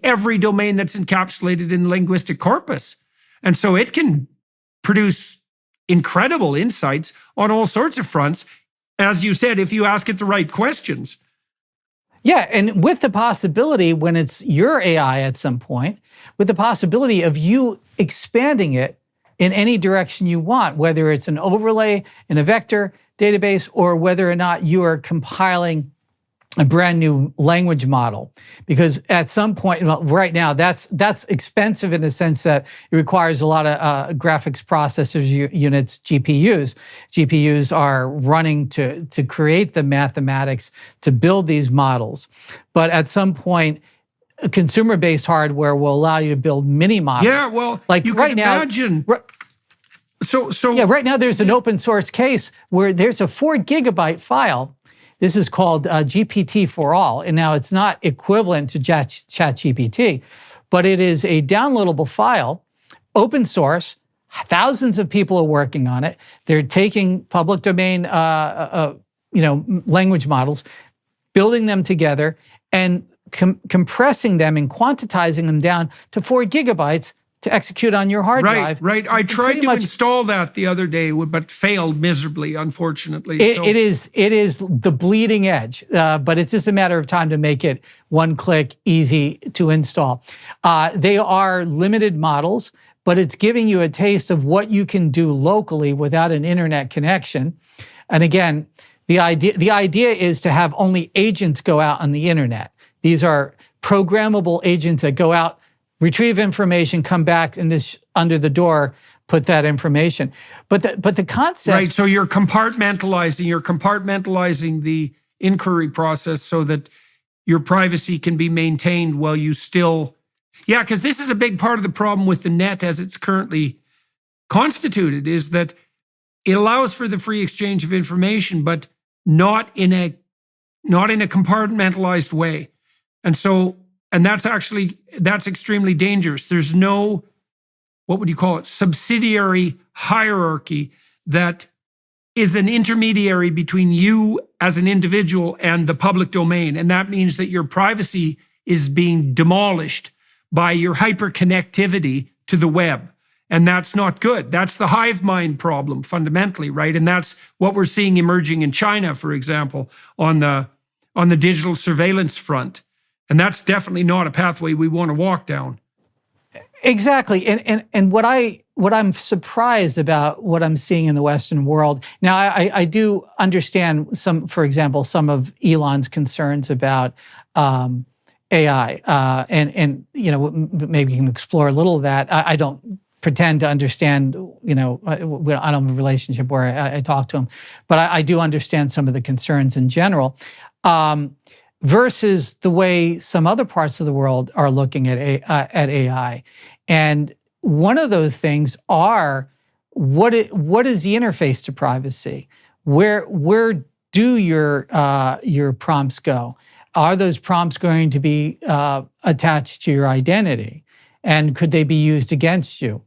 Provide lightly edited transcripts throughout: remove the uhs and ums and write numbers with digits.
every domain that's encapsulated in the linguistic corpus. And so it can produce incredible insights on all sorts of fronts, as you said, if you ask it the right questions. Yeah, and with the possibility, when it's your AI at some point, with the possibility of you expanding it in any direction you want, whether it's an overlay in a vector database or whether or not you are compiling a brand new language model. Because at some point, well, right now, that's expensive in the sense that it requires a lot of graphics processors units, GPUs. GPUs are running to create the mathematics to build these models. But at some point, consumer-based hardware will allow you to build mini models. Yeah, well, like you right can now, imagine. Yeah, right now there's an open source case where there's a 4 gigabyte file. This is called GPT4ALL, and now it's not equivalent to ChatGPT, but it is a downloadable file, open source. Thousands of people are working on it. They're taking public domain, language models, building them together, and compressing them and quantitizing them down to 4 gigabytes to execute on your hard drive. Right. I tried to install that the other day, but failed miserably, unfortunately. It is the bleeding edge, but it's just a matter of time to make it one click, easy to install. They are limited models, but it's giving you a taste of what you can do locally without an internet connection. And again, the idea is to have only agents go out on the internet. These are programmable agents that go out, retrieve information, come back, and this under the door, put that information. But the concept, right? So you're compartmentalizing the inquiry process so that your privacy can be maintained while you still, yeah, because this is a big part of the problem with the net as it's currently constituted, is that it allows for the free exchange of information, but not in a compartmentalized way, and that's extremely dangerous. There's no, what would you call it, subsidiary hierarchy that is an intermediary between you as an individual and the public domain. And that means that your privacy is being demolished by your hyperconnectivity to the web. And that's not good. That's the hive mind problem fundamentally, right? And that's what we're seeing emerging in China, for example, on the digital surveillance front. And that's definitely not a pathway we want to walk down. Exactly. And what I'm surprised about what I'm seeing in the Western world. Now, I do understand for example, some of Elon's concerns about AI. And maybe you can explore a little of that. I don't pretend to understand, I don't have a relationship where I talk to him, but I do understand some of the concerns in general. Versus the way some other parts of the world are looking at AI. And one of those things are, what is the interface to privacy? Where do your prompts go? Are those prompts going to be attached to your identity? And could they be used against you?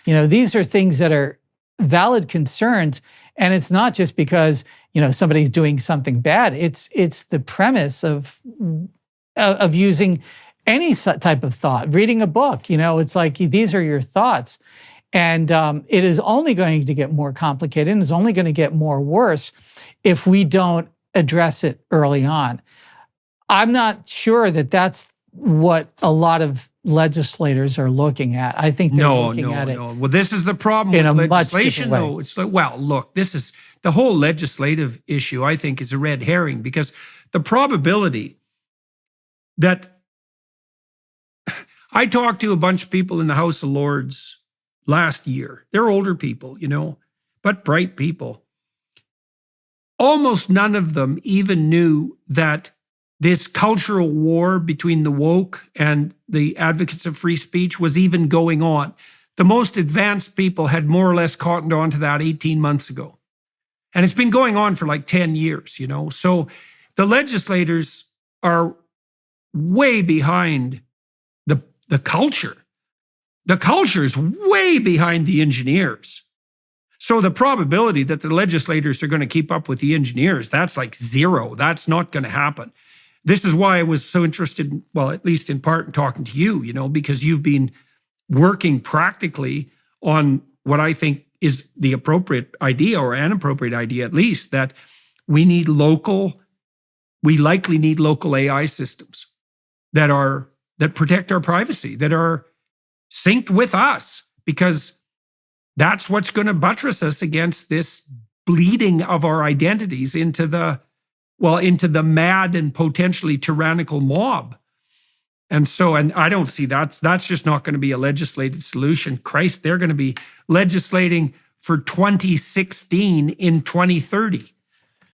These are things that are valid concerns. And it's not just because somebody's doing something bad. It's the premise of using any type of thought. Reading a book, it's like these are your thoughts, and it is only going to get more complicated, and it's only going to get more worse if we don't address it early on. I'm not sure that that's what a lot of legislators are looking at. I think they're looking at it. Well, this is the problem with legislation, though. It's like, well, look, this is the whole legislative issue, I think, is a red herring, because the probability that I talked to a bunch of people in the House of Lords last year. They're older people, but bright people. Almost none of them even knew that this cultural war between the woke and the advocates of free speech was even going on. The most advanced people had more or less cottoned on to that 18 months ago. And it's been going on for like 10 years, So the legislators are way behind the culture. The culture is way behind the engineers. So the probability that the legislators are going to keep up with the engineers, that's like zero. That's not going to happen. This is why I was so interested, well, at least in part, in talking to you, because you've been working practically on what I think is the appropriate idea, or an appropriate idea at least, that we likely need local AI systems that protect our privacy, that are synced with us, because that's what's going to buttress us against this bleeding of our identities into the mad and potentially tyrannical mob. And I don't see that's just not going to be a legislated solution. Christ, they're going to be legislating for 2016 in 2030.